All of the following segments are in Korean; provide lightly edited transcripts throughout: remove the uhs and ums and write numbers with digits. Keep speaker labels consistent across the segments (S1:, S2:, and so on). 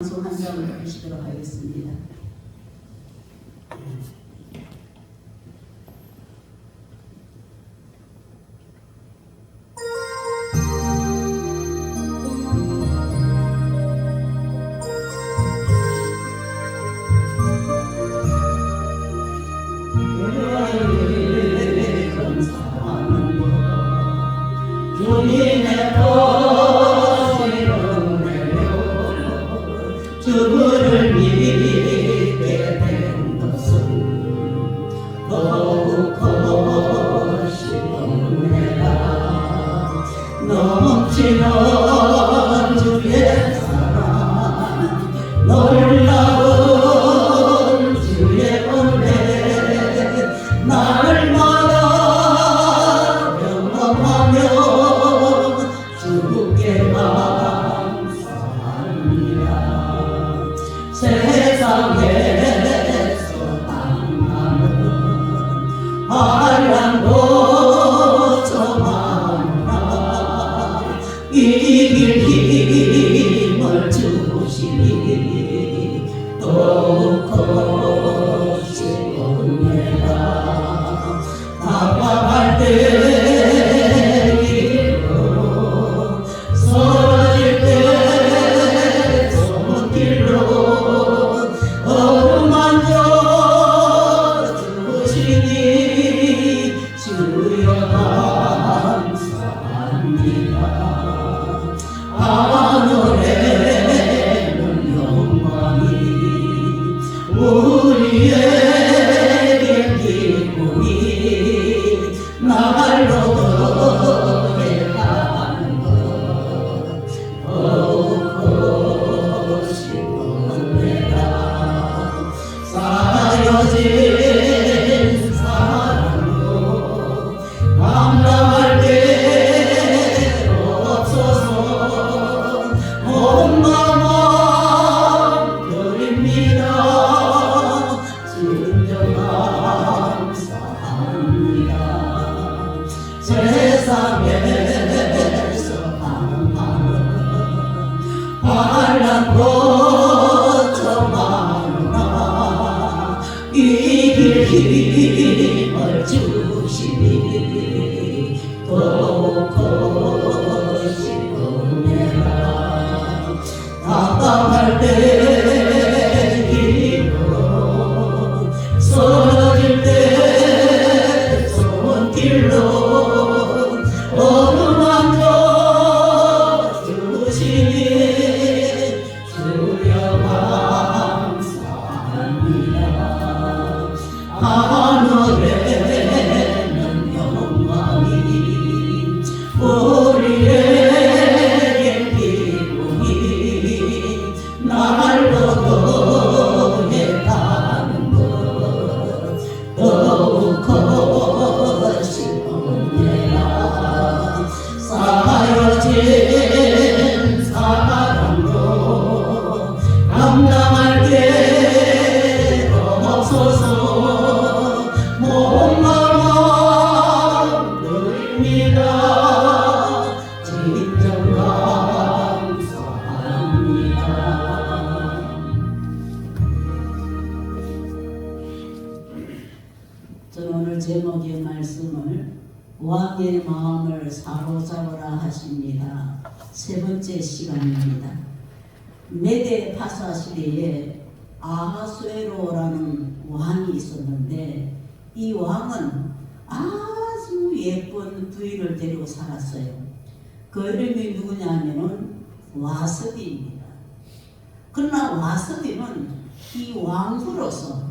S1: 방송 한 장을 보시도록 하겠습니다.
S2: 주를 믿게 된 것은 더욱 거시옵네라. 넘치는 주의 사랑, 놀라운 주의 은혜, 날마다 경험하며 주께 세상에서 당하는 하얀 고통 하나 이길 힘을 주시니 더욱 거시옵네라. 답답할 때 길로 서러질 때 손길로 주여 감사합니다. 하늘에는 영광이 우리에게 기쁨이 날로 더해가는 것 더욱 거시옵네라. 쌓여진 감당할 게 없어서 온 마음 드립니다. 진정 감사합니다. 세상에서 당하는 환난 고통 많으나 이길 힘을 주시니 더욱 거시옵네라. 답답할 때 힘으로 서러질 때 손길로 어루만져 주시니 주여 감사합니다. 하늘에는 영광이 우리에게 기쁨이 날로 더해가는 것 더욱 거시옵네라. 쌓여진 사랑도 감당할 게 없어서 몸만 드립니다. 진정 감사합니다.
S1: 저는 오늘 제목의 말씀을 왕의 마음을 사로잡으라 하십니다. 세 번째 시간입니다. 메데 바사 시대에 아하수에로라는 왕이 있었는데 이 왕은 아주 예쁜 부인을 데리고 살았어요. 그 이름이 누구냐면은 와스비입니다. 그러나 와스비는 이 왕후로서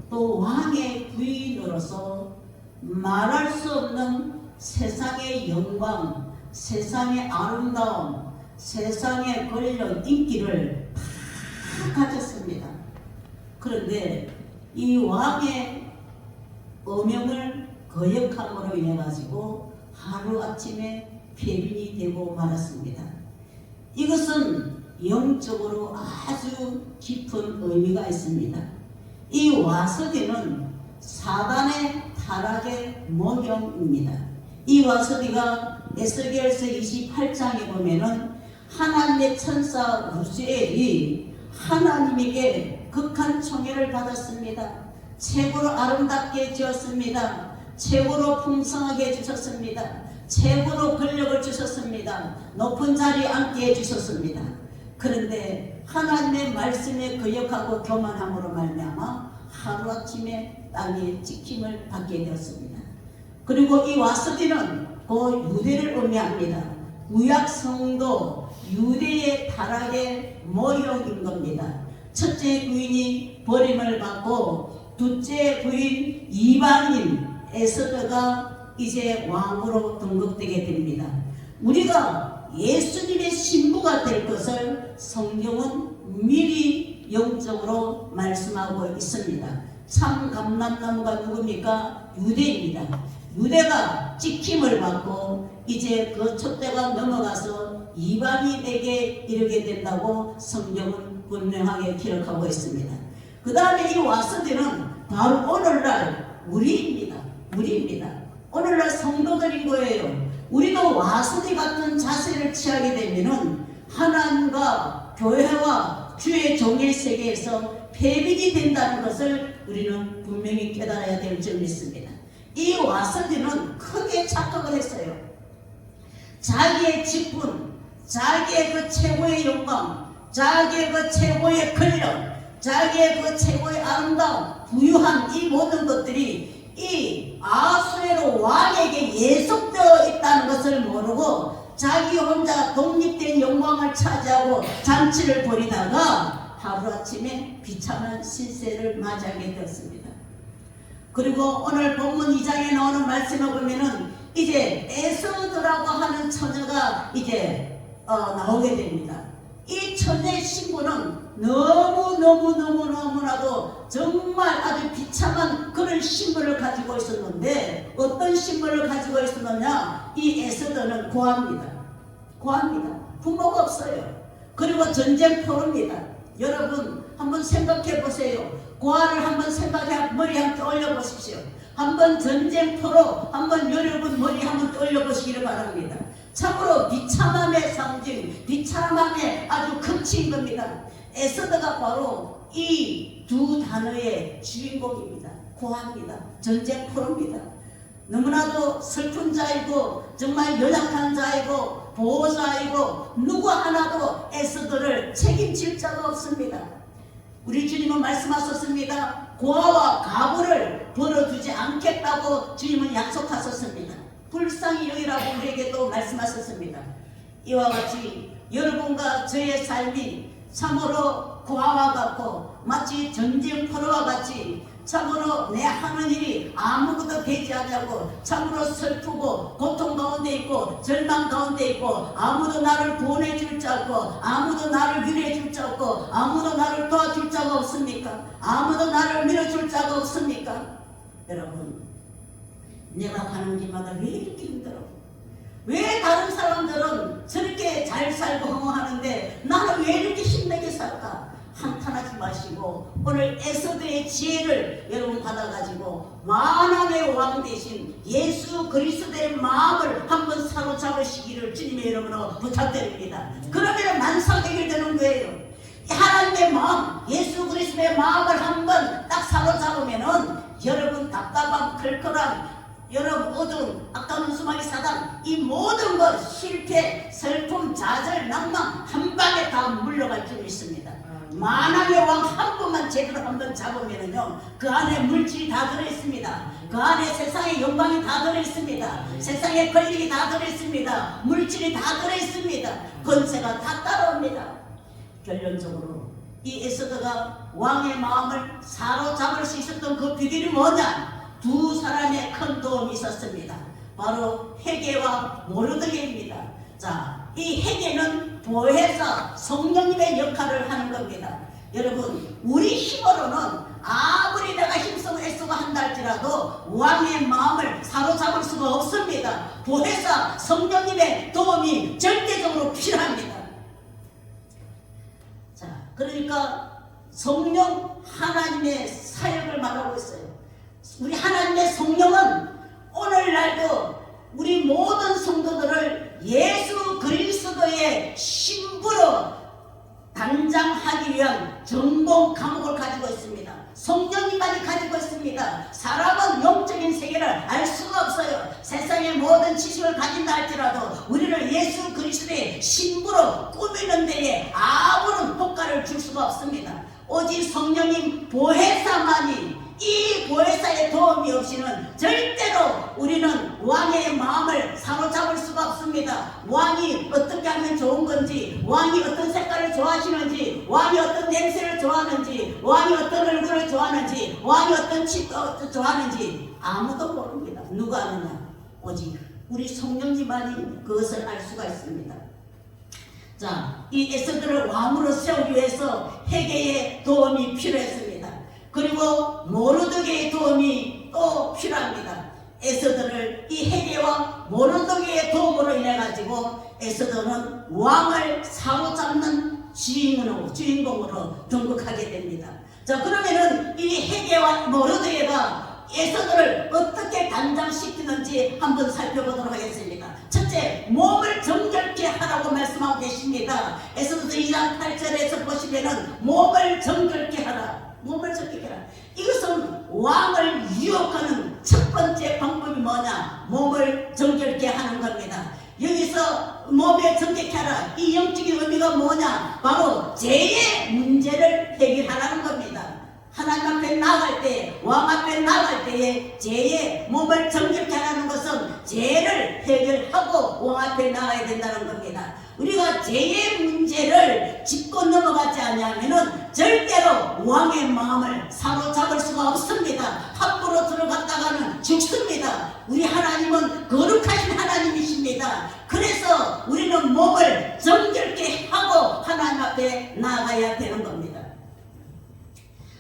S1: 또 왕의 부인으로서 말할 수 없는 세상의 영광, 세상의 아름다움, 세상의 권력, 인기를 다 가졌습니다. 그런데 이 왕의 어명을 거역함으로 인해 가지고 하루아침에 폐륜이 되고 말았습니다. 이것은 영적으로 아주 깊은 의미가 있습니다. 이 와서비는 사단의 타락의 모형입니다. 이 와서비가 에스겔서 28장에 보면은 하나님의 천사 루시엘이 하나님에게 극한 총애를 받았습니다. 최고로 아름답게 지었습니다. 최고로 풍성하게 해주셨습니다. 최고로 권력을 주셨습니다. 높은 자리에 앉게 해주셨습니다. 그런데 하나님의 말씀에 거역하고 교만함으로 말미암아 하루아침에 땅에 찍힘을 받게 되었습니다. 그리고 이 와스디는 그 유대를 의미합니다. 구약 성도 유대의 타락의 모형인 겁니다. 첫째 부인이 버림을 받고 둘째 부인 이방인 에스더가 이제 왕으로 등극되게 됩니다. 우리가 예수님의 신부가 될 것을 성경은 미리 영적으로 말씀하고 있습니다. 참 감람나무가 누굽니까? 유대입니다. 유대가 찍힘을 받고 이제 그 촛대가 넘어가서 이방인에게 이르게 된다고 성경은 분명하게 기록하고 있습니다. 그 다음에 이 와스디는 바로 오늘날 우리입니다. 오늘날 성도들인 거예요. 우리도 와스디 같은 자세를 취하게 되면은 하나님과 교회와 주의 종의 세계에서 폐빈이 된다는 것을 우리는 분명히 깨달아야 될 줄 믿습니다. 이 와스디는 크게 착각을 했어요. 자기의 직분, 자기의 그 최고의 영광, 자기의 그 최고의 권력, 자기의 그 최고의 아름다움, 부유한 이 모든 것들이 이 아수에로 왕에게 예속되어 있다는 것을 모르고 자기 혼자 독립된 영광을 차지하고 잔치를 벌이다가 하루아침에 비참한 신세를 맞이하게 되었습니다. 그리고 오늘 본문 2장에 나오는 말씀을 보면은 이제 에스더라고 하는 처녀가 이제 나오게 됩니다. 이 처녀의 신부는 너무나도 정말 아주 비참한 그런 신분을 가지고 있었는데 어떤 신분을 가지고 있었느냐? 이 에스더는 고아입니다. 부모가 없어요. 그리고 전쟁 포로입니다. 여러분 한번 생각해 보세요. 고아를 한번 머리 한번 떠올려 보십시오. 한번 전쟁 포로 한번 여러분 머리 한번 떠올려 보시기를 바랍니다. 참으로 비참함의 상징, 비참함의 아주 극치인 겁니다. 에스더가 바로 이 두 단어의 주인공입니다. 고아입니다. 전쟁 포로입니다. 너무나도 슬픈 자이고 정말 연약한 자이고 보호자이고 누구 하나도 에스더를 책임질 자가 없습니다. 우리 주님은 말씀하셨습니다. 고아와 가부를 벌어두지 않겠다고 주님은 약속하셨습니다. 불쌍히 여기라고 우리에게도 말씀하셨습니다. 이와 같이 여러분과 저의 삶이 참으로 고아와 같고 마치 전쟁 포로와 같이 참으로 내 하는 일이 아무것도 되지 않냐고 참으로 슬프고 고통 가운데 있고 절망 가운데 있고 아무도 나를 구원해 줄 자 없고 아무도 나를 위로해 줄 자 없고 아무도 나를 도와줄 자가 없습니까? 아무도 나를 밀어줄 자가 없습니까? 여러분 내가 가는 길마다 왜 이렇게 힘들어? 왜 다른 사람들은 저렇게 잘 살고 흥하는데 나는 왜 이렇게 힘들게 살까? 한탄하지 마시고 오늘 에스더의 지혜를 여러분 받아가지고 만왕의 왕 대신 예수 그리스도의 마음을 한번 사로잡으시기를 주님의 이름으로 부탁드립니다. 그러면 만사가 해결되는 거예요. 하나님의 마음, 예수 그리스도의 마음을 한번 딱 사로잡으면은 여러분 답답함, 클클함, 여러분 어두움, 악한 수마리 사단 이 모든 것 실패, 슬픔, 좌절, 낭만 한 방에 다 물러갈 줄 믿습니다. 만왕의 왕 한 번만 제대로 한번 잡으면은요 그 안에 물질이 다 들어있습니다. 그 안에 세상의 영광이 다 들어있습니다. 세상의 권력이 다 들어있습니다. 물질이 다 들어있습니다. 권세가 다 따라옵니다. 결론적으로 이 에스더가 왕의 마음을 사로잡을 수 있었던 그 비결이 뭐냐? 두 사람의 큰 도움이 있었습니다. 바로 헤게와 모르드게입니다. 자, 이 헤게는 보혜사 성령님의 역할을 하는 겁니다. 여러분 우리 힘으로는 아무리 내가 힘쓰고 애쓰고 한다 할지라도 왕의 마음을 사로잡을 수가 없습니다. 보혜사 성령님의 도움이 절대적으로 필요합니다. 자, 그러니까 성령 하나님의 사역을 말하고 있어요. 우리 하나님의 성령은 오늘날도 우리 모든 성도들을 예수 그리스도의 신부로 단장하기 위한 전공 과목을 가지고 있습니다. 성령님만이 가지고 있습니다. 사람은 영적인 세계를 알 수가 없어요. 세상의 모든 지식을 가진다 할지라도 우리를 예수 그리스도의 신부로 꾸미는 데에 아무런 효과를 줄 수가 없습니다. 오직 성령님 보혜사만이, 이 보혜사의 도움이 없이는 절대로 우리는 왕의 마음을 사로잡을 수가 없습니다. 왕이 어떻게 하면 좋은 건지, 왕이 어떤 색깔을 좋아하시는지, 왕이 어떤 냄새를 좋아하는지, 왕이 어떤 얼굴을 좋아하는지, 왕이 어떤 칩도 좋아하는지 아무도 모릅니다. 누가 아느냐? 오직 우리 성령님만이 그것을 알 수가 있습니다. 자, 이 에스더를 왕으로 세우기 위해서 헤게의 도움이 필요했습니다. 그리고 모르드게의 도움이 또 필요합니다. 에스더를 이 헤게와 모르드게의 도움으로 인해 가지고 에스더는 왕을 사로잡는 주인공으로 등극하게 됩니다. 자, 그러면은 이 헤게와 모르드게가 에스더를 어떻게 단장시키는지 한번 살펴보도록 하겠습니다. 첫째, 몸을 정결케 하라고 말씀하고 계십니다. 에스더 2장 8절에서 보시면은 몸을 정결케 하라. 몸을 정결케 하라. 이것은 왕을 유혹하는 첫 번째 방법이 뭐냐? 몸을 정결케 하는 겁니다. 여기서 몸에 정결케 하라. 이 영적인 의미가 뭐냐? 바로 죄의 문제를 해결하라는 겁니다. 하나님 앞에 나갈 때, 왕 앞에 나갈 때에 죄의 몸을 정결케 하라는 것은 죄를 해결하고 왕 앞에 나가야 된다는 겁니다. 우리가 죄의 문제를 짚고 넘어가지 않으면은 절대로 왕의 마음을 사로잡을 수가 없습니다. 함부로 들어갔다가는 죽습니다. 우리 하나님은 거룩하신 하나님이십니다. 그래서 우리는 몸을 정결케 하고 하나님 앞에 나가야 되는 겁니다.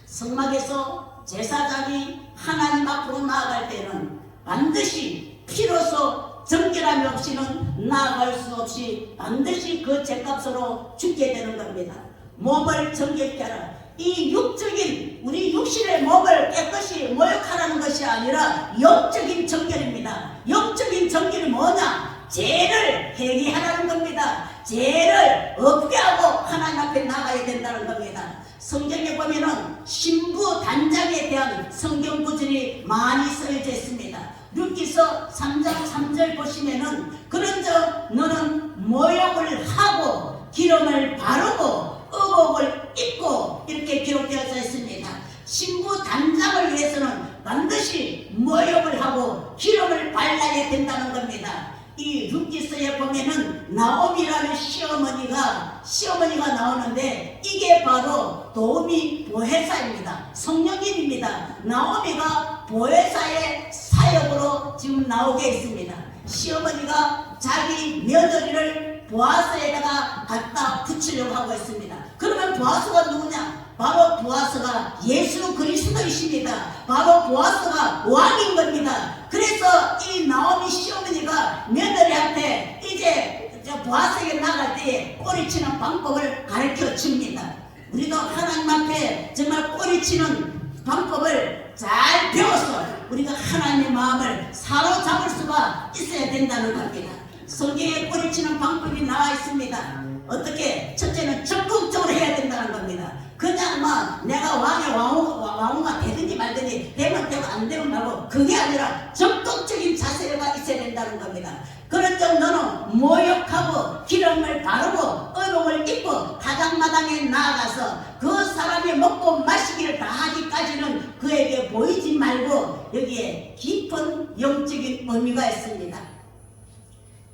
S1: 성막에서 제사장이 하나님 앞으로 나아갈 때는 반드시 피로서 정결함이 없이는 나아갈 수 없이 반드시 그 죄값으로 죽게 되는 겁니다. 몸을 정결케 하라. 이 육적인 우리 육신의 몸을 깨끗이 모욕하라는 것이 아니라 영적인 정결입니다. 영적인 정결이 뭐냐? 죄를 회개하라는 겁니다. 죄를 없게 하고 하나님 앞에 나가야 된다는 겁니다. 성경에 보면은 신부 단장에 대한 성경 구절이 많이 쓰여져 있습니다. 룻기서 3장 3절 보시면은 그런즉 너는 모욕을 하고 기름을 바르고 의복을 입고 이렇게 기록되어져 있습니다. 신부 단장을 위해서는 반드시 모욕을 하고 기름을 발라야 된다는 겁니다. 이 룻기서에 보면은 나오미라는 시어머니가 나오는데 이게 바로 도우미 보혜사입니다. 성령님입니다. 나오미가 보혜사의 사역으로 지금 나오게 있습니다. 시어머니가 자기 며느리를 보아스에다가 갖다 붙이려고 하고 있습니다. 그러면 보아스가 누구냐? 바로 보아스가 예수 그리스도이십니다. 바로 보아스가 왕인 겁니다. 그래서 이 나오미 시어머니가 며느리한테 이제 보아스에게 나갈 때 꼬리치는 방법을 가르쳐 줍니다. 우리도 하나님 앞에 정말 꼬리치는 방법을 잘 배워서 우리가 하나님의 마음을 사로잡을 수가 있어야 된다는 겁니다. 성경에 꼬리치는 방법이 나와 있습니다. 어떻게? 첫째는 적극적으로 해야 된다는 겁니다. 그냥 막 내가 왕의 왕후가 되든지 말든지 되면 되고 안 되면 말고 그게 아니라 적극적인 자세가 있어야 된다는 겁니다. 그런즉 너는 모욕하고 기름을 바르고 의복을 입고 다장마당에 나아가서 그 사람이 먹고 마시기를 다 하기까지는 그에게 보이지 말고 여기에 깊은 영적인 의미가 있습니다.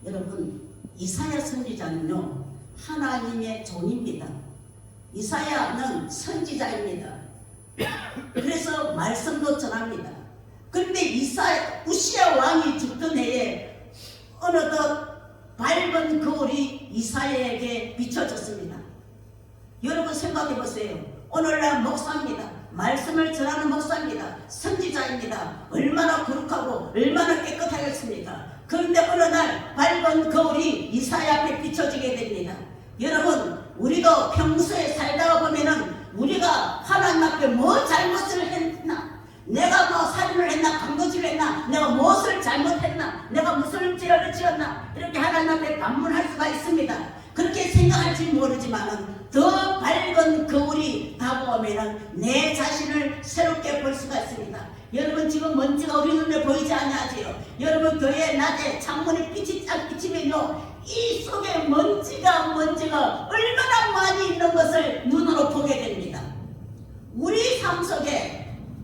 S1: 여러분, 이사야 선지자는요 하나님의 종입니다. 이사야는 선지자입니다. 그래서 말씀도 전합니다. 그런데 우시야 왕이 죽던 해에 어느덧 밝은 거울이 이사야에게 비춰졌습니다. 여러분 생각해 보세요. 오늘날 목사입니다. 말씀을 전하는 목사입니다. 선지자입니다. 얼마나 거룩하고 얼마나 깨끗하겠습니까? 그런데 어느 날 밝은 거울이 이사야 앞에 비춰지게 됩니다. 여러분, 우리도 평소에 살다가 보면은 우리가 하나님 앞에 뭐 잘못을 했나? 내가 뭐 살인을 했나? 강도질을 했나? 내가 무엇을 잘못했나? 내가 무슨 죄를 지었나? 이렇게 하나님 앞에 반문할 수가 있습니다. 그렇게 생각할지 모르지만은 더 보면은 내 자신을 새롭게 볼 수가 있습니다. 여러분 지금 먼지가 우리 눈에 보이지 않냐지요. 여러분 교회 낮에 창문에 빛이 쫙 비치면요, 이 속에 먼지가 얼마나 많이 있는 것을 눈으로 보게 됩니다. 우리 삶 속에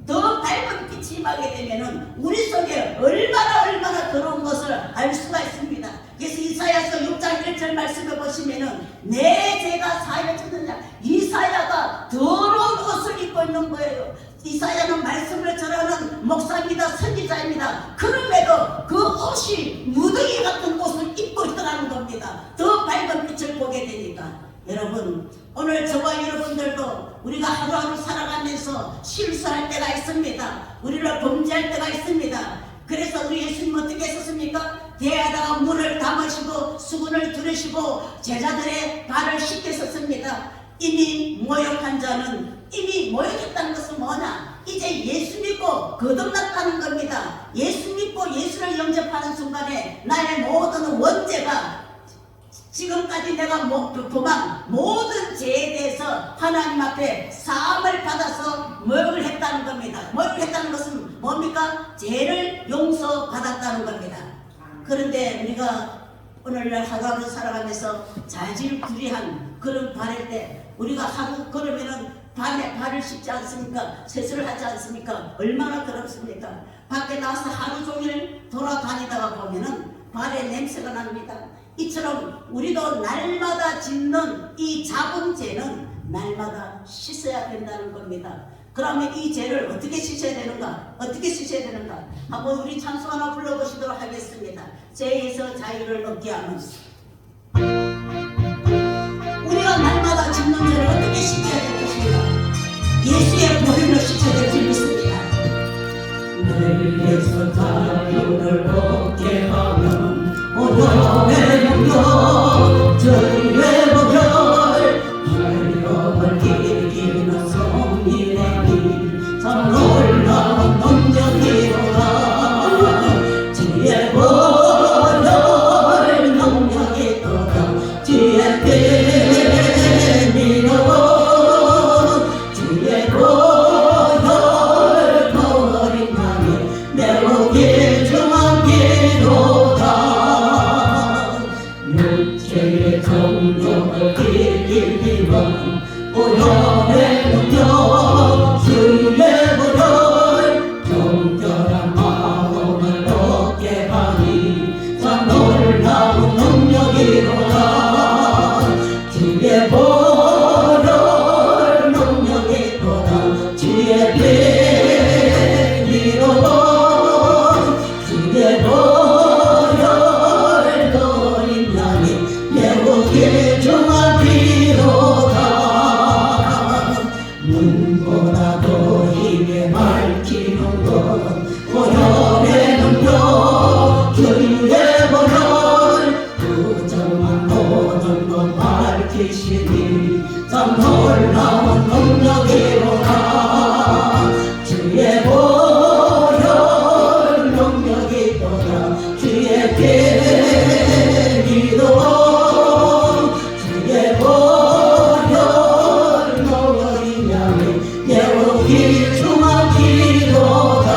S1: 더 밝은 빛이 임하게 되면은 우리 속에 얼마나 더러운 것을 알 수가 있습니다. 그래서 이사야서 6장 1절 말씀을 보시면은 내 죄가 사여졌느냐, 이사야가 더러운 옷을 입고 있는 거예요. 이사야는 말씀을 전하는 목사입니다. 선지자입니다. 그럼에도 그 옷이 무더기 같은 옷을 입고 있더라는 겁니다. 더 밝은 빛을 보게 되니까. 여러분 오늘 저와 여러분들도 우리가 하루하루 살아가면서 실수할 때가 있습니다. 우리를 범죄할 때가 있습니다. 그래서 우리 예수님 어떻게 했었습니까? 대야다가 물을 담으시고 수건을 두르시고 제자들의 발을 씻겼었습니다. 이미 모욕한 자는, 이미 모욕했다는 것은 뭐냐? 이제 예수 믿고 거듭났다는 겁니다. 예수 믿고 예수를 영접하는 순간에 나의 모든 원죄가, 지금까지 내가 범한 모든 죄에 대해서 하나님 앞에 사함을 받아서 모욕을 했다는 겁니다. 모욕을 했다는 것은 뭡니까? 죄를 용서받았다는 겁니다. 그런데 우리가 오늘날 하루하루 살아가면서 자질구레한 그런 발일 때, 우리가 하루 걸으면은 밤에 발을 씻지 않습니까? 세수를 하지 않습니까? 얼마나 더럽습니까? 밖에 나와서 하루 종일 돌아다니다가 보면은 발에 냄새가 납니다. 이처럼 우리도 날마다 짓는 이 작은 죄는 날마다 씻어야 된다는 겁니다. 그러면 이 죄를 어떻게 씻어야 되는가? 어떻게 씻어야 되는가? 한번 우리 찬송 하나 불러보시도록 하겠습니다. 죄에서 자유를 얻게 하는, 우리가 날마다 짓는 죄를 어떻게 씻어야 될 것인가? 예수의 보혈로 씻어야 될 줄 믿습니다.
S2: 죄에서 자유를 얻게 하면
S1: 오늘의 영역 저희의 보혈,
S2: 하려을 이기는 성인의 길,
S1: 참 놀라운 능력이로다. 주의 보혈 능력이로다. 주의 피로 주의 보혈 버린 양이 매우 귀중한 피로다.
S2: 육체의 정욕을 이기면
S1: 보혈의 능력 주의 보혈
S2: 정결한 마음을 얻게 하니
S1: 참 놀라운 능력이로다. 주의 보혈 능력이로다. 주의 피로다. 주의 보혈 버린 양이 매우 귀중한 피로다.
S2: 눈보다 더 힘에 밝히는 것
S1: 보혈의 능력 주의 보혈
S2: 부정한 모든 것 밝히시니
S1: 참 놀라운 능력이로다. 주의 보혈 능력이로다. 주의 피로 주의 보혈 너희 양이 매우 귀중한 피로다.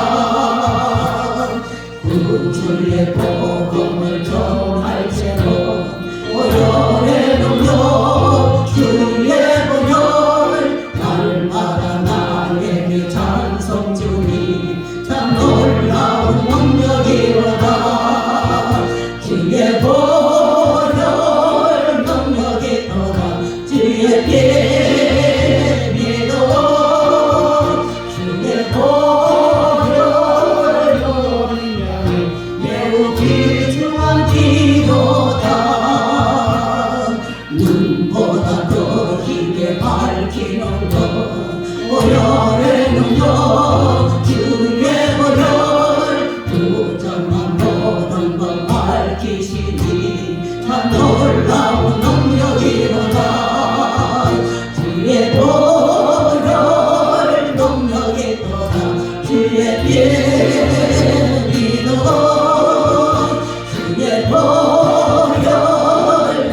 S2: 구주의 복음을 전할지로
S1: 보혈의 능력 주의 보혈
S2: 날마다 나에게 찬송 주니
S1: 참 놀라운 능력이로다. 주의 보혈 능력이로다. 주의 피로 주의 보혈 너희 양이 매우 귀중한 피로다. 눈보다 더 힘게 밝히는 것 보혈의 능력 주의 보혈
S2: 부정한 모든 것 밝히시니
S1: 참 놀라운 능력이로다. 주의 보혈 능력이로다. 주의 피로 주의 보혈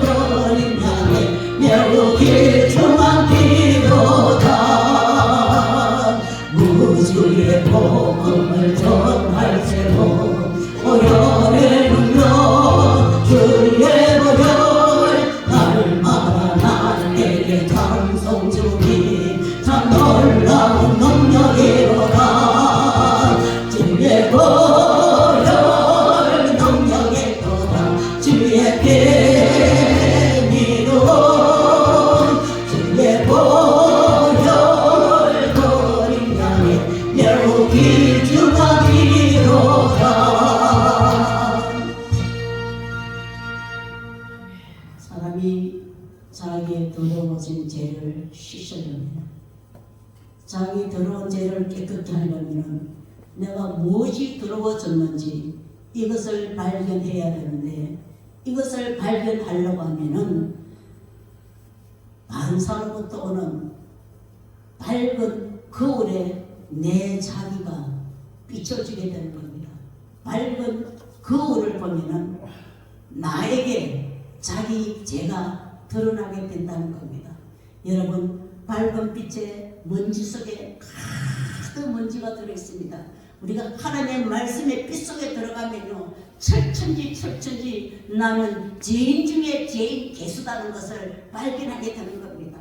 S1: 버린 양이 매우 귀중한 피로다. 자기 더러운 죄를 깨끗게 하려면 내가 무엇이 더러워졌는지 이것을 발견해야 되는데, 이것을 발견하려고 하면은 반사로부터 오는 밝은 거울에 내 자기가 비춰지게 되는 겁니다. 밝은 거울을 보면은 나에게 자기 죄가 드러나게 된다는 겁니다. 여러분, 밝은 빛에 먼지 속에 가득 먼지가 들어있습니다. 우리가 하나님의 말씀의 빛 속에 들어가면요, 철천지 나는 죄인 중에 죄인 개수다는 것을 발견하게 되는 겁니다.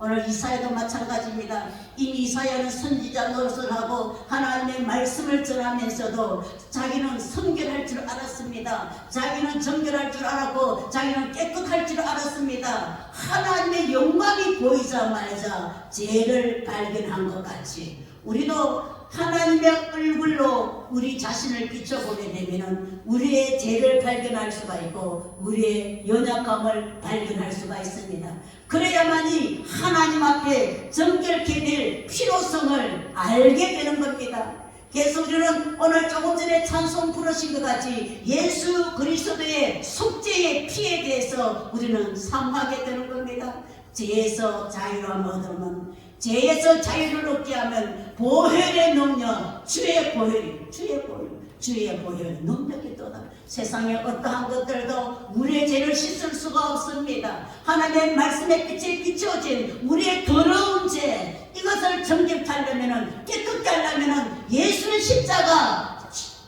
S1: 오늘 이사야도 마찬가지입니다. 이미 이사야는 선지자 노릇을 하고 하나님의 말씀을 전하면서도 자기는 성결할 줄 알았습니다. 자기는 정결할 줄 알았고 자기는 깨끗할 줄 알았습니다. 하나님의 영광이 보이자마자 죄를 발견한 것 같이 우리도 하나님의 얼굴로 우리 자신을 비춰보게 되면 우리의 죄를 발견할 수가 있고 우리의 연약함을 발견할 수가 있습니다. 그래야만이 하나님 앞에 정결케 될 필요성을 알게 되는 겁니다. 그래서 우리는 오늘 조금 전에 찬송 부르신 것 같이 예수 그리스도의 속죄의 피에 대해서 우리는 사모하게 되는 겁니다. 죄에서 자유함을 얻으면, 죄에서 자유를 얻게 하면 보혈의 능력, 주의 보혈 능력이 또다. 세상의 어떠한 것들도 우리의 죄를 씻을 수가 없습니다. 하나님의 말씀의 빛에 비춰진 우리의 더러운 죄, 이것을 정결케 하려면, 깨끗게 하려면 예수의 십자가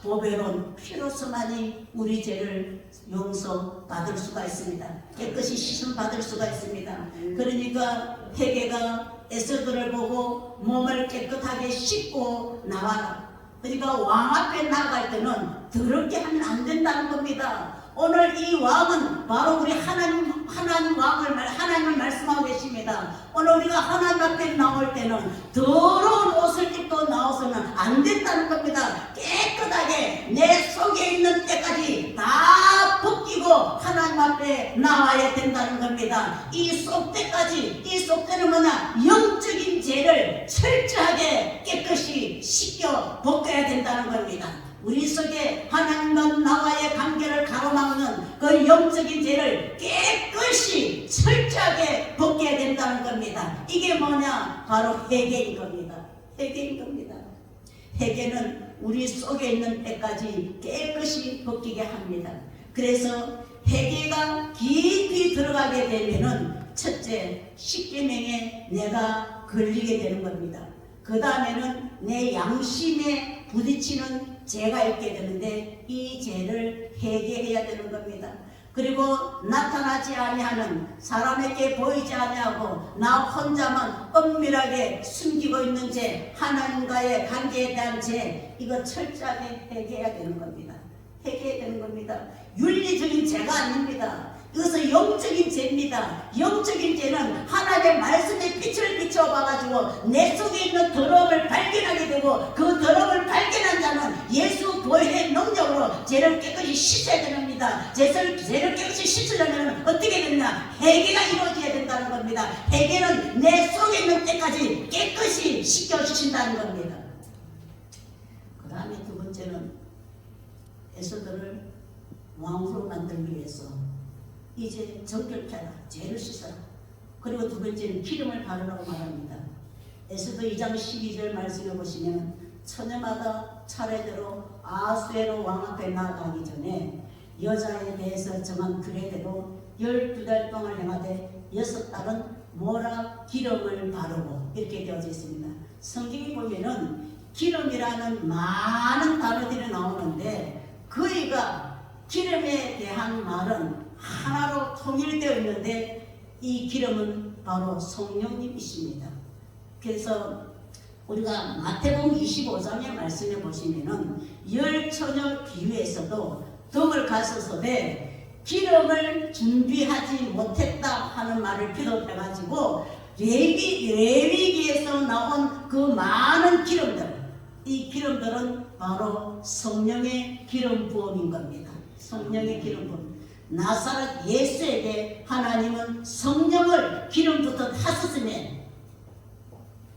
S1: 보배로운 피로서만이 우리 죄를 용서받을 수가 있습니다. 깨끗이 씻음 받을 수가 있습니다. 그러니까 회개가 에스더를 보고 몸을 깨끗하게 씻고 나와라. 그러니까 왕 앞에 나갈 때는 더럽게 하면 안 된다는 겁니다. 오늘 이 왕은 바로 우리 하나님 하나님을 말씀하고 계십니다. 오늘 우리가 하나님 앞에 나올 때는 더러운 옷을 입고 나와서는 안 된다는 겁니다. 깨끗하게 내 속에 있는 때까지 다 벗기고 하나님 앞에 나와야 된다는 겁니다. 이 속때는 뭐냐? 영적인 죄를 철저하게 깨끗이 씻겨 벗겨야 된다는 겁니다. 우리 속에 하나님과 나와의 관계를 가로막는 그 영적인 죄를 깨끗이 철저하게 벗겨야 된다는 겁니다. 이게 뭐냐? 바로 회개인 겁니다. 회개는 우리 속에 있는 때까지 깨끗이 벗기게 합니다. 그래서 회개가 깊이 들어가게 되면은 첫째, 십계명에 내가 걸리게 되는 겁니다. 그 다음에는 내 양심에 부딪히는 죄가 있게 되는데 이 죄를 회개해야 되는 겁니다. 그리고 나타나지 아니하는, 사람에게 보이지 아니하고 나 혼자만 엄밀하게 숨기고 있는 죄, 하나님과의 관계에 대한 죄, 이거 철저하게 회개해야 되는 겁니다. 회개해야 되는 겁니다. 윤리적인 죄가 아닙니다. 이것은 영적인 죄입니다. 영적인 죄는 하나님의 말씀의 빛을 비춰봐가지고 내 속에 있는 더러움을 발견하게 되고 그 더러움을 발견한 자는 예수 보혈의 능력으로 죄를 깨끗이 씻어야 됩니다. 죄를 깨끗이 씻으려면 어떻게 되느냐? 회개가 이루어져야 된다는 겁니다. 회개는 내 속에 있는 때까지 깨끗이 씻겨주신다는 겁니다. 그 다음에 두 번째는 에스더를 왕으로 만들기 위해서 이제 정결케 하라, 죄를 씻어라. 그리고 두 번째는 기름을 바르라고 말합니다. 에스더 2장 12절 말씀해 보시면 처녀마다 차례대로 아수에로 왕 앞에 나아가기 전에 여자에 대해서 정한 규례대로 12달 동안 행하되 6달은 모라 기름을 바르고 이렇게 되어져 있습니다. 성경에 보면은 기름이라는 많은 단어들이 나오는데 거의가 기름에 대한 말은 하나로 통일되어 있는데 이 기름은 바로 성령님이십니다. 그래서 우리가 마태복음 25장의 말씀에 보시면은 열 처녀 비유에서도 덕을 가서서되 기름을 준비하지 못했다 하는 말을 비롯해가지고 레위기에서 나온 그 많은 기름들, 이 기름들은 바로 성령의 기름 부음인 겁니다. 성령의 기름 부음. 나사렛 예수에게 하나님은 성령을 기름부터 하셨으면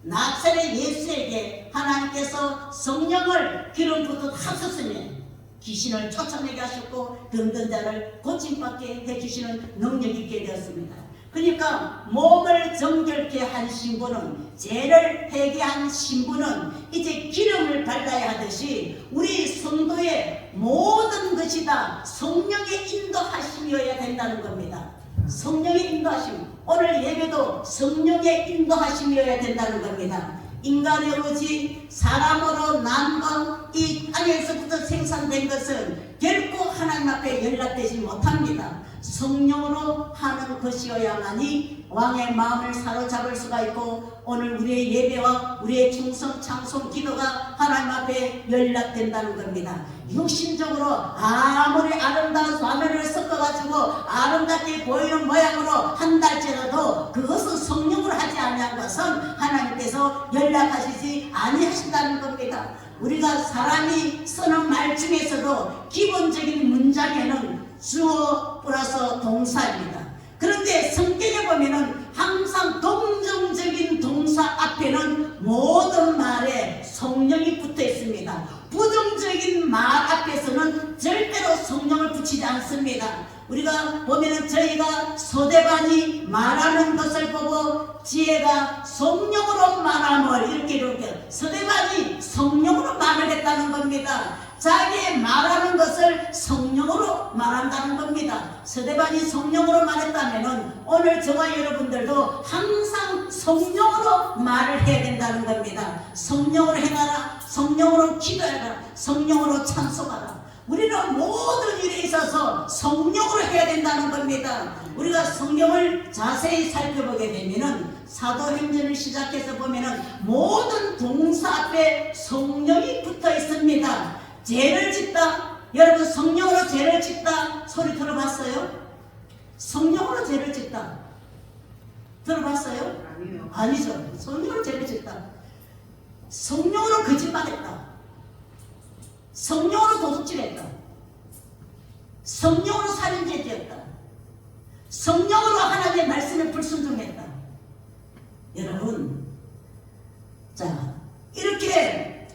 S1: 나사렛 예수에게 하나님께서 성령을 기름 붓듯 하셨으니 귀신을 쫓아내게 하셨고 병든 자를 고침받게 해주시는 능력이 있게 되었습니다. 그러니까 몸을 정결케 한 신부는, 죄를 회개한 신부는 이제 기름을 발라야 하듯이 우리 성도의 모든 것이 다 성령의 인도하심이어야 된다는 겁니다. 성령의 인도하심. 오늘 예배도 성령의 인도하심이어야 된다는 겁니다. 인간의 의지, 사람으로 난 것, 이 땅에서부터 생산된 것은 결코 하나님 앞에 연락되지 못합니다. 성령으로 하는 것이어야만이 왕의 마음을 사로잡을 수가 있고 오늘 우리의 예배와 우리의 충성, 찬송, 기도가 하나님 앞에 연락된다는 겁니다. 육신적으로 아무리 아름다운 화면을 섞어가지고 아름답게 보이는 모양으로 한달째라도 그것은 성령으로 하지 아니한 것은 하나님께서 연락하시지 아니하신다는 겁니다. 우리가 사람이 쓰는 말 중에서도 기본적인 문장에는 주어 플러스 동사입니다. 그런데 성경에 보면은 항상 동정적인 동사 앞에는 모든 말에 성령이 붙어 있습니다. 부정적인 말 앞에서는 절대로 성령을 붙이지 않습니다. 우리가 보면은 저희가 소대반이 말하는 것을 보고 지혜가 성령으로 말함을 이렇게 소대반이 성령으로 말을 했다는 겁니다. 자기의 말하는 것을 성령으로 말한다는 겁니다. 서대반이 성령으로 말했다면 오늘 저와 여러분들도 항상 성령으로 말을 해야 된다는 겁니다. 성령으로 행하라, 성령으로 기도하라, 성령으로 찬송하라. 우리는 모든 일에 있어서 성령으로 해야 된다는 겁니다. 우리가 성경을 자세히 살펴보게 되면은 사도행전을 시작해서 보면은 모든 동사 앞에 성령이 붙어 있습니다. 죄를 짓다. 여러분 성령으로 죄를 짓다 소리 들어봤어요? 성령으로 죄를 짓다 들어봤어요?
S3: 아니요.
S1: 아니죠. 성령으로 죄를 짓다. 성령으로 거짓말했다. 성령으로 도둑질했다. 성령으로 살인죄 지었다. 성령으로 하나님의 말씀에 불순종했다. 여러분, 자 이렇게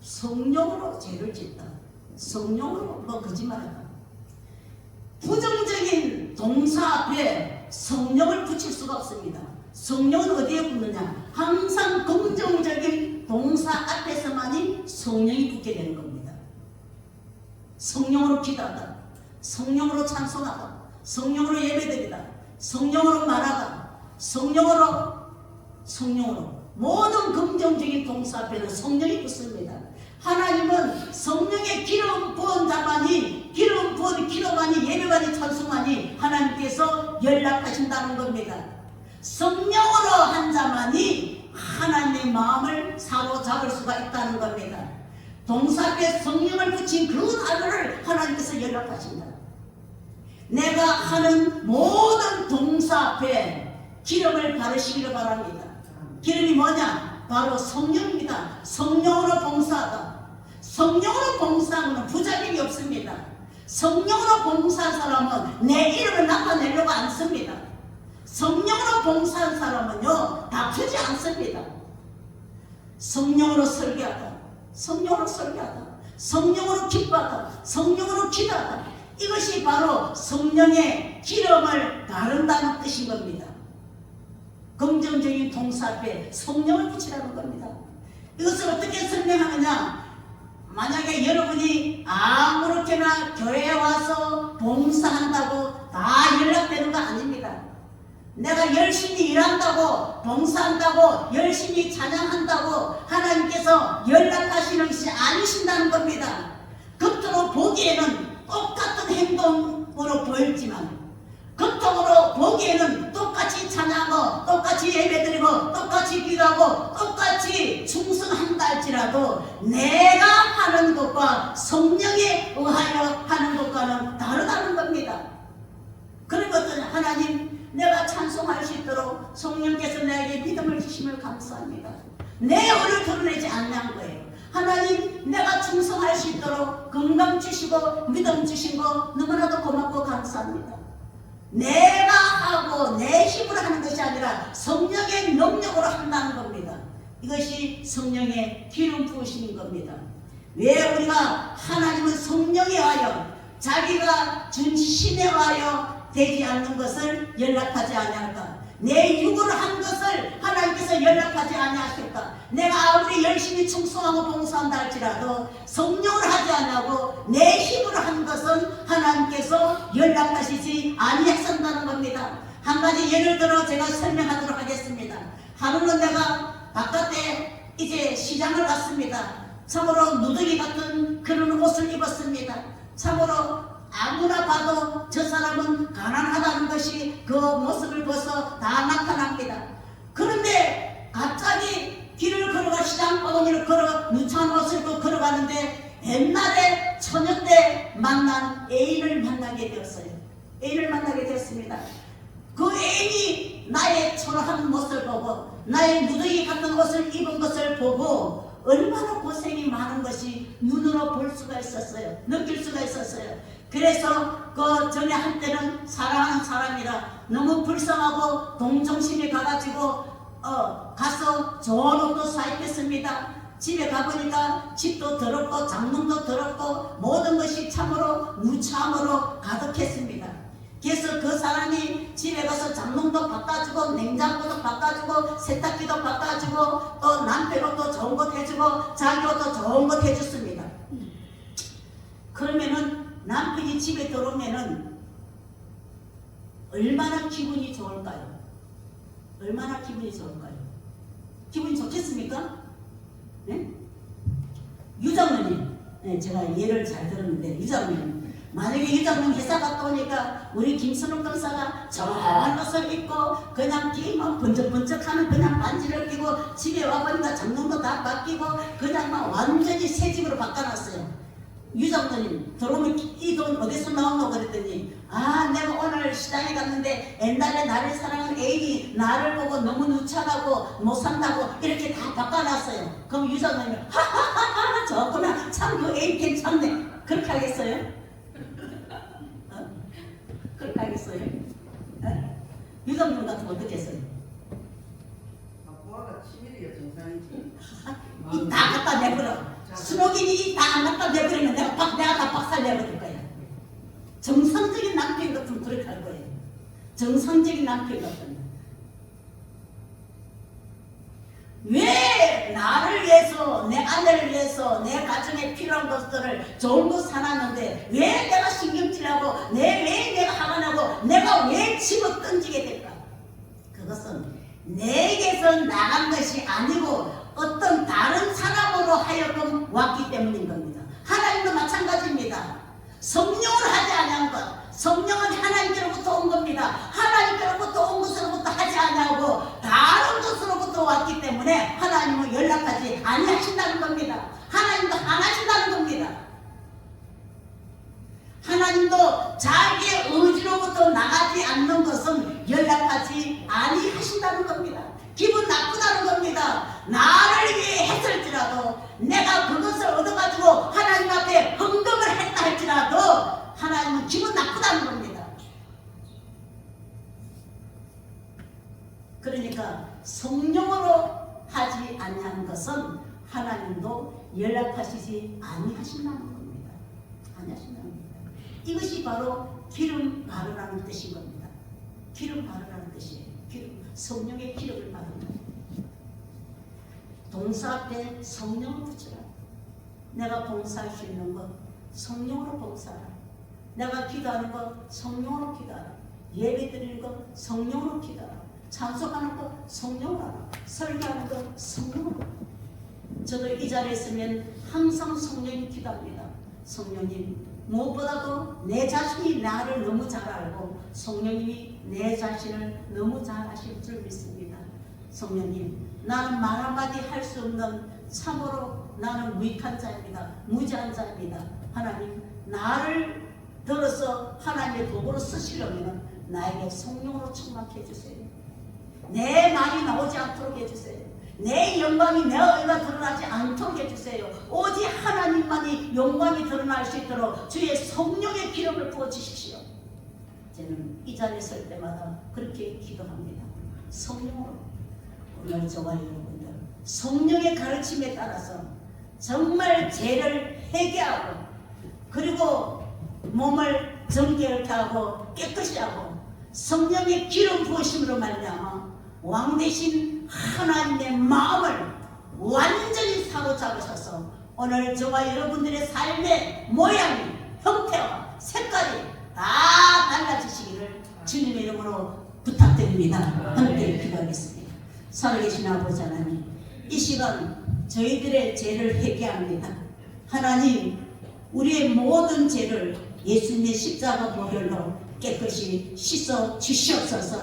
S1: 성령으로 죄를 짓다. 성령으로 거짓말했다. 부정적인 동사 앞에 성령을 붙일 수가 없습니다. 성령은 어디에 붙느냐? 항상 긍정적인 동사 앞에서만이 성령이 붙게 되는 겁니다. 성령으로 기도하다. 성령으로 찬송하다. 성령으로 예배드리다. 성령으로 말하다. 성령으로 모든 긍정적인 동사 앞에는 성령이 붙습니다. 하나님은 성령의 기름 부은 자만이, 기름 부은 기도만이, 예배만이, 찬송만이 하나님께서 연락하신다는 겁니다. 성령으로 한 자만이 하나님의 마음을 사로잡을 수가 있다는 겁니다. 동사 앞에 성령을 붙인 그 단어를 하나님께서 연락하신다. 내가 하는 모든 동사 앞에 기름을 바르시기를 바랍니다. 기름이 뭐냐? 바로 성령입니다. 성령으로 봉사하다. 성령으로 봉사하면 부작용이 없습니다. 성령으로 봉사한 사람은 내 이름을 나타내려고 안 씁니다. 성령으로 봉사한 사람은요 다투지 않습니다. 성령으로 설교하다. 성령으로 설교하다. 성령으로 기뻐하다. 성령으로 기도하다. 이것이 바로 성령의 기름을 바른다는 뜻인 겁니다. 긍정적인 동사 앞에 성령을 붙이라는 겁니다. 이것을 어떻게 설명하느냐? 만약에 여러분이 아무렇게나 교회에 와서 봉사한다고 다 연락되는 거 아닙니다. 내가 열심히 일한다고, 봉사한다고, 열심히 찬양한다고 하나님께서 연락하시는 것이 아니신다는 겁니다. 겉으로 보기에는 똑같은 행동으로 보이지만 겉으로 보기에는 똑같이 찬양하고 똑같이 예배드리고 똑같이 기도하고 똑같이 충성한다 할지라도 내가 하는 것과 성령에 의하여 하는 것과는 다르다는 겁니다. 그런 것은 하나님, 내가 찬송할 수 있도록 성령께서 나에게 믿음을 주심을 감사합니다. 내 의를 드러내지 않는 거예요. 하나님, 내가 충성할 수 있도록 건강 주시고 믿음 주신 거 너무나도 고맙고 감사합니다. 내가 하고 내 힘으로 하는 것이 아니라 성령의 능력으로 한다는 겁니다. 이것이 성령의 기름 부으시는 겁니다. 왜 우리가 하나님은 성령에 하여 자기가 준 신에 하여 되지 않는 것을 연락하지 아니할까? 내 육으로 한 것을 하나님께서 연락하지 아니하실까? 내가 아무리 열심히 충성하고 봉사한다 할지라도 성령을 하지 아니하고 내 힘으로 한 것은 하나님께서 연락하시지 아니하신다는 겁니다. 한 가지 예를 들어 제가 설명하도록 하겠습니다. 하루는 내가 바깥에 이제 시장을 갔습니다. 참으로 누더기 같은 그런 옷을 입었습니다. 참으로 아무나 봐도 저 사람은 가난하다는 것이 그 모습을 봐서 다 나타납니다. 그런데 갑자기 길을 걸어가 시장바구니를 걸어 누추한 옷을 입고 걸어가는데 옛날에 처녀 때 만난 애인을 만나게 되었어요. 애인을 만나게 되었습니다. 그 애인이 나의 초라한 모습을 보고 나의 누더기 같은 옷을 입은 것을 보고 얼마나 고생이 많은 것이 눈으로 볼 수가 있었어요. 느낄 수가 있었어요. 그래서 그 전에 한때는 사랑하는 사람이라 너무 불쌍하고 동정심이 가가지고 가서 좋은 옷도 사입했습니다. 집에 가보니까 집도 더럽고 장롱도 더럽고 모든 것이 참으로 무참으로 가득했습니다. 그래서 그 사람이 집에 가서 장롱도 바꿔주고 냉장고도 바꿔주고 세탁기도 바꿔주고 또 남편 옷도 좋은 것 해주고 자기 옷도 좋은 것 해줬습니다. 그러면은 남편이 집에 들어오면은 얼마나 기분이 좋을까요? 얼마나 기분이 좋을까요? 기분이 좋겠습니까? 네? 유장모님, 네, 제가 예를 잘 들었는데 유장모님 만약에 유장님 회사 갔다 오니까 우리 김선욱 검사가 좋은 옷을 입고 그냥 끼면 번쩍번쩍하는 그냥 반지를 끼고 집에 와보니까 장롱도 다 바뀌고 그냥 막 완전히 새 집으로 바꿔놨어요. 유장모님 들어오면 이 돈 어디서 나왔노 그랬더니 아 내가 오늘 시장에 갔는데 옛날에 나를 사랑하는 애인이 나를 보고 너무 누차다고 못 산다고 이렇게 다 바꿔놨어요. 그럼 유장모님이 하하하하 좋구나 참 그 애인 괜찮네 그렇게 하겠어요? 그렇게 하겠어요? 유장님 같은 거 어떻게 했어요?
S3: 부하가 치밀이야 정상이지.
S1: 이 다 갖다 내버려. 수록인이 이 다 안 갖다 내버리면 내가 다 박살 내버릴 거야. 정상적인 남편 같은 그렇게 할 거예요. 정상적인 남편 같은. 왜 나를 위해서 내 아내를 위해서 내 가정에 필요한 것들을 좋은 거 사놨는데 왜 내가 신경질하고 왜 내가 화가 나고 내가 왜 집어 던지게 될까? 그것은 내게서 나간 것이 아니고 어떤 다른 사람으로 하여금 왔기 때문인 겁니다. 하나님도 마찬가지입니다. 성령을 하지 아니한 것, 성령은 하나님께로부터 온 겁니다. 하나님께로부터 온 것으로부터 하지 아니하고 다른 것으로부터 왔기 때문에 하나님은 연락하지 아니하신다는 겁니다. 하나님도 안 하신다는 겁니다. 하나님도 자기의 의지로부터 나가지 않는 것은 연락하지 아니하신다는 겁니다. 기분 나쁘다는 겁니다. 나를 위해 했을지라도 내가 그것을 얻어가지고 하나님 앞에 헌금을 했다 할지라도 하나님은 기분 나쁘다는 겁니다. 그러니까 성령으로 하지 아니하는 것은 하나님도 연락하시지 아니하신다는 겁니다. 아니하신다는 겁니다. 이것이 바로 기름 바르라는 뜻인 겁니다. 기름 바르라는 뜻이에요. 기름, 성령의 기름을 바른다. 동사 앞에 성령을 붙여라. 내가 봉사할 수 있는 것 성령으로 봉사하라. 내가 기도하는 것 성령으로 기도하라. 예배 드리는 것 성령으로 기도하라. 찬송하는 것 성령으로 하라. 설교하는 것 성령으로 하라. 저도 이 자리에 있으면 항상 성령님 기도합니다. 성령님 무엇보다도 내 자신이 나를 너무 잘 알고 성령님이 내 자신을 너무 잘 아실 줄 믿습니다. 성령님 나는 말 한마디 할 수 없는 참으로 나는 무익한 자입니다. 무지한 자입니다. 하나님 나를 들어서 하나님의 도구로 쓰시려면 나에게 성령으로 충만케 해주세요. 내 말이 나오지 않도록 해주세요. 내 영광이 내 의가 드러나지 않도록 해주세요. 오직 하나님만이 영광이 드러날 수 있도록 주의 성령의 기름을 부어주십시오. 저는 이 자리에 설 때마다 그렇게 기도합니다. 성령으로 오늘 저와 여러분들 성령의 가르침에 따라서 정말 죄를 회개하고 그리고 몸을 정결케 하고 깨끗이 하고 성령의 기름 부으심으로 말미암아 왕 대신 하나님의 마음을 완전히 사로잡으셔서 오늘 저와 여러분들의 삶의 모양이 형태와 색깔이 다 달라지시기를 주님의 이름으로 부탁드립니다. 함께 기도하겠습니다. 살아계신 아버지 하나님, 이 시간 저희들의 죄를 회개합니다. 하나님, 우리의 모든 죄를 예수님의 십자가 보혈로 깨끗이 씻어 주시옵소서.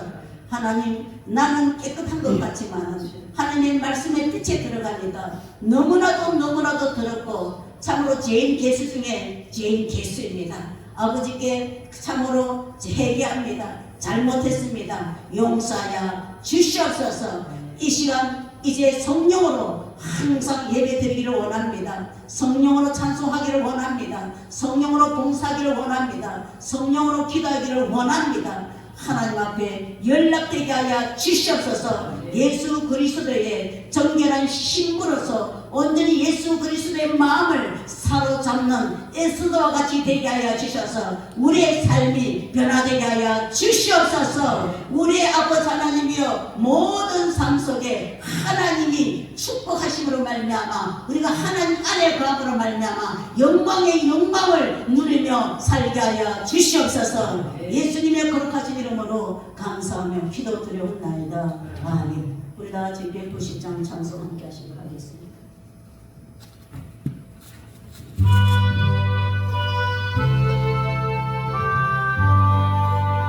S1: 하나님, 나는 깨끗한 것 같지만 하나님의 말씀의 빛에 들어갑니다. 너무나도 들었고 참으로 죄인 개수 중에 죄인 개수입니다. 아버지께 참으로 회개합니다. 잘못했습니다. 용서하여 주시옵소서. 이 시간 이제 성령으로 항상 예배 드리기를 원합니다. 성령으로 찬송하기를 원합니다. 성령으로 봉사하기를 원합니다. 성령으로 기도하기를 원합니다. 하나님 앞에 연락되게 하여 주시옵소서. 예수 그리스도의 정결한 신부로서 온전히 예수 그리스도의 마음을 사로잡는 에스더와 같이 되게 하여 주셔서 우리의 삶이 변화되게 하여 주시옵소서. 우리의 아버지 하나님이여 모든 삶 속에 하나님이 축복하심으로 말미암아 우리가 하나님 안에 거함으로 말미암아 영광의 영광을 누리며 살게 하여 주시옵소서. 예수님의 거룩하신 이름으로 감사하며 기도드려옵나이다. 아멘. 우리 다 같이 190장 찬송 함께 하시도록 하겠습니다.